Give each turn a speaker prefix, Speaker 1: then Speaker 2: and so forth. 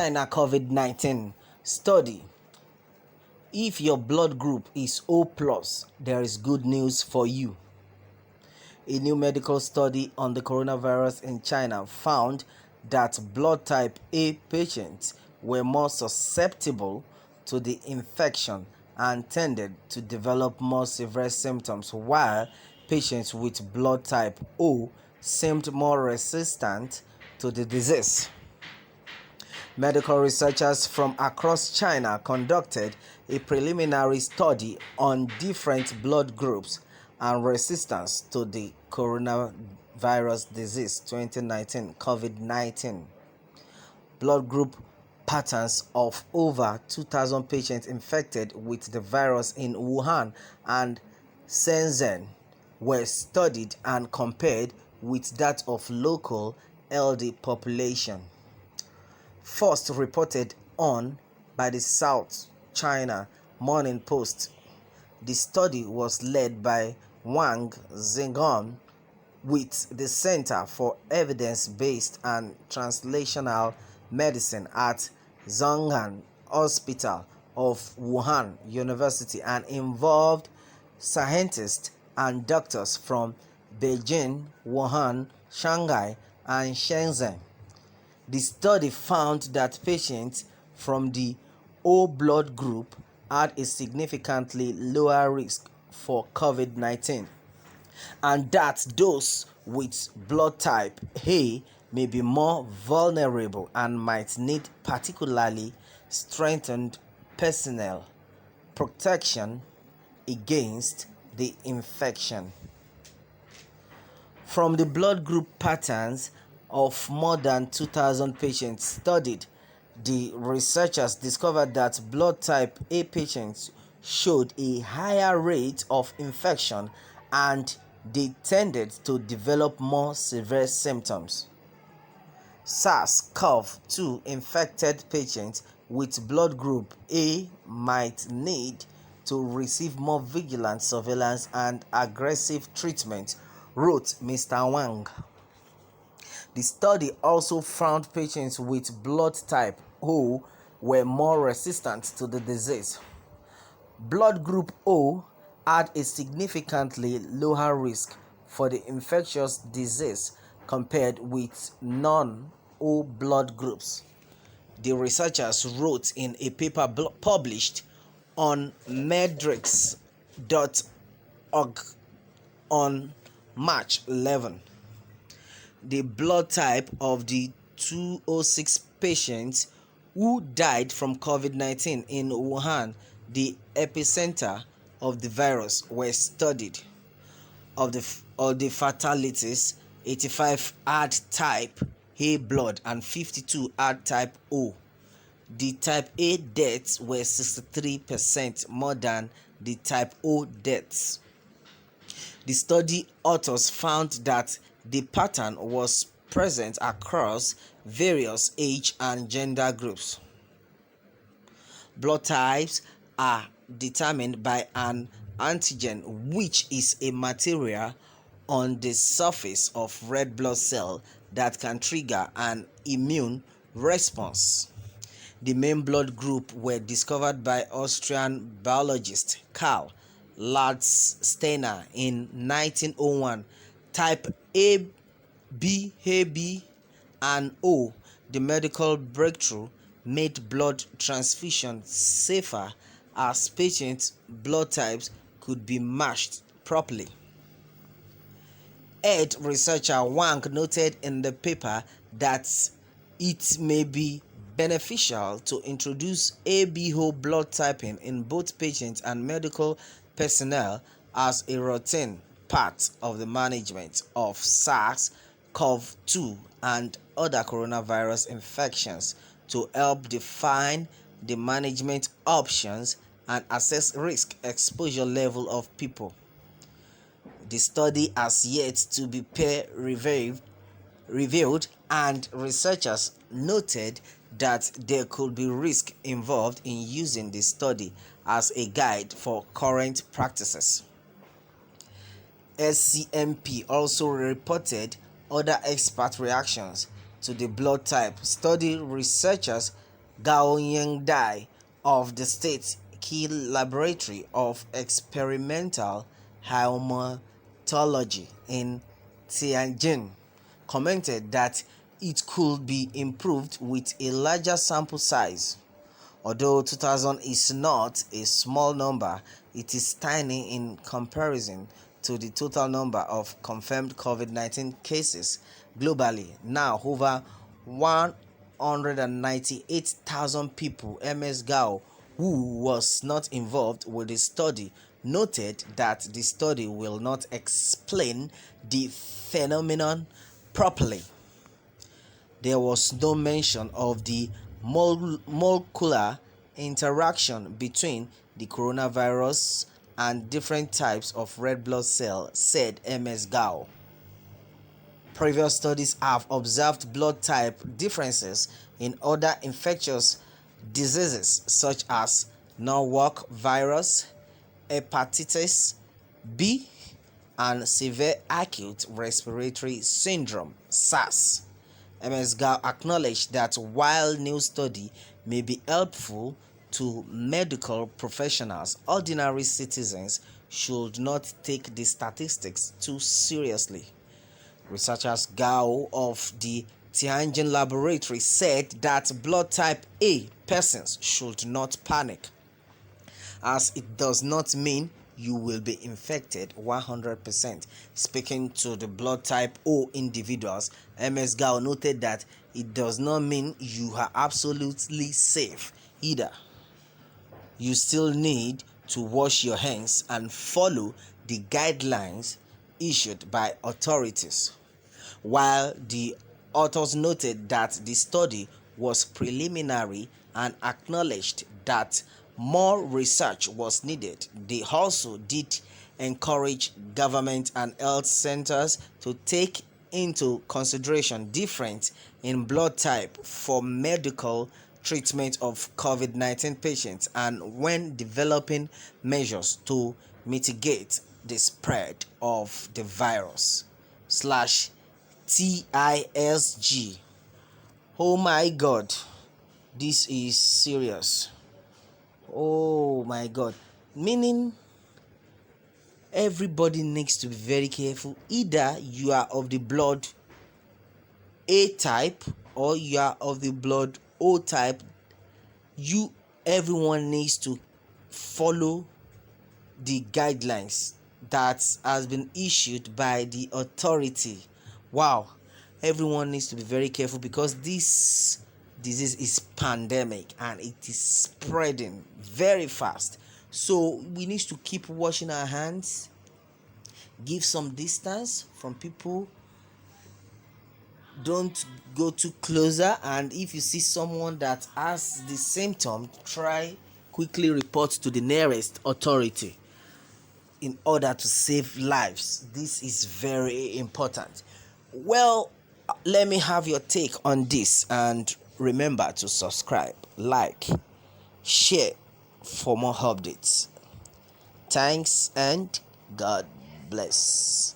Speaker 1: China COVID-19 study. If your blood group is O+, there is good news for you. A new medical study on the coronavirus in China found that blood type A patients were more susceptible to the infection and tended to develop more severe symptoms, while patients with blood type O seemed more resistant to the disease. Medical researchers from across China conducted a preliminary study on different blood groups and resistance to the coronavirus disease 2019 COVID-19. Blood group patterns of over 2,000 patients infected with the virus in Wuhan and Shenzhen were studied and compared with that of local elderly population. First reported on by the South China Morning Post, the study was led by Wang Zhengong with the Center for Evidence-Based and Translational Medicine at Zhonghan Hospital of Wuhan University and involved scientists and doctors from Beijing, Wuhan, Shanghai, and Shenzhen. The study found that patients from the O blood group had a significantly lower risk for COVID-19 and that those with blood type A may be more vulnerable and might need particularly strengthened personal protection against the infection. From the blood group patterns of more than 2,000 patients studied, the researchers discovered that blood type A patients showed a higher rate of infection and they tended to develop more severe symptoms. SARS-CoV-2 infected patients with blood group A might need to receive more vigilant surveillance and aggressive treatment, wrote Mr. Wang. The study also found patients with blood type O were more resistant to the disease. Blood group O had a significantly lower risk for the infectious disease compared with non-O blood groups, the researchers wrote in a paper published on medrx.org on March 11. The blood type of the 206 patients who died from COVID-19 in Wuhan, the epicenter of the virus, were studied. Of the fatalities, 85 had type A blood and 52 had type O. The type A deaths were 63% more than the type O deaths. The study authors found that the pattern was present across various age and gender groups. Blood types are determined by an antigen, which is a material on the surface of red blood cell that can trigger an immune response. The main blood group were discovered by Austrian biologist Karl Landsteiner in 1901. Type A, B, AB, and O. The medical breakthrough made blood transfusion safer as patients' blood types could be matched properly. Head researcher Wang noted in the paper that it may be beneficial to introduce ABO blood typing in both patients and medical personnel as a routine part of the management of SARS-CoV-2 and other coronavirus infections to help define the management options and assess risk exposure level of people. The study has yet to be peer-reviewed, and researchers noted that there could be risk involved in using the study as a guide for current practices. SCMP also reported other expert reactions to the blood type study. Researchers Gao Yengdai of the state's key laboratory of experimental hematology in Tianjin commented that it could be improved with a larger sample size. Although 2000 is not a small number, it is tiny in comparison to the total number of confirmed COVID-19 cases globally. Now, over 198,000 people. MS Gao, who was not involved with the study, noted that the study will not explain the phenomenon properly. There was no mention of the molecular interaction between the coronavirus and different types of red blood cells, said MS Gao. Previous studies have observed blood type differences in other infectious diseases such as Norwalk virus, hepatitis B, and severe acute respiratory syndrome (SARS). MS Gao acknowledged that while new study may be helpful to medical professionals, ordinary citizens should not take the statistics too seriously. Researchers Gao of the Tianjin laboratory said that blood type A persons should not panic, as it does not mean you will be infected 100%. Speaking to the blood type O individuals, MS Gao noted that it does not mean you are absolutely safe either. You still need to wash your hands and follow the guidelines issued by authorities. While the authors noted that the study was preliminary and acknowledged that more research was needed, they also did encourage government and health centers to take into consideration difference in blood type for medical treatment of COVID-19 patients and when developing measures to mitigate the spread of the virus. Slash TISG. Oh my god, this is serious. Oh my god. Meaning everybody needs to be very careful. Either you are of the blood A type or you are of the blood O type. Everyone needs to follow the guidelines that has been issued by the authority. Wow, everyone needs to be very careful because this disease is pandemic and it is spreading very fast. So we need to keep washing our hands, give some distance from people, don't go too closer, and if you see someone that has the symptom, try quickly report to the nearest authority in order to save lives. This is very important. Well, let me have your take on this, and remember to subscribe, like, share for more updates. Thanks and God bless.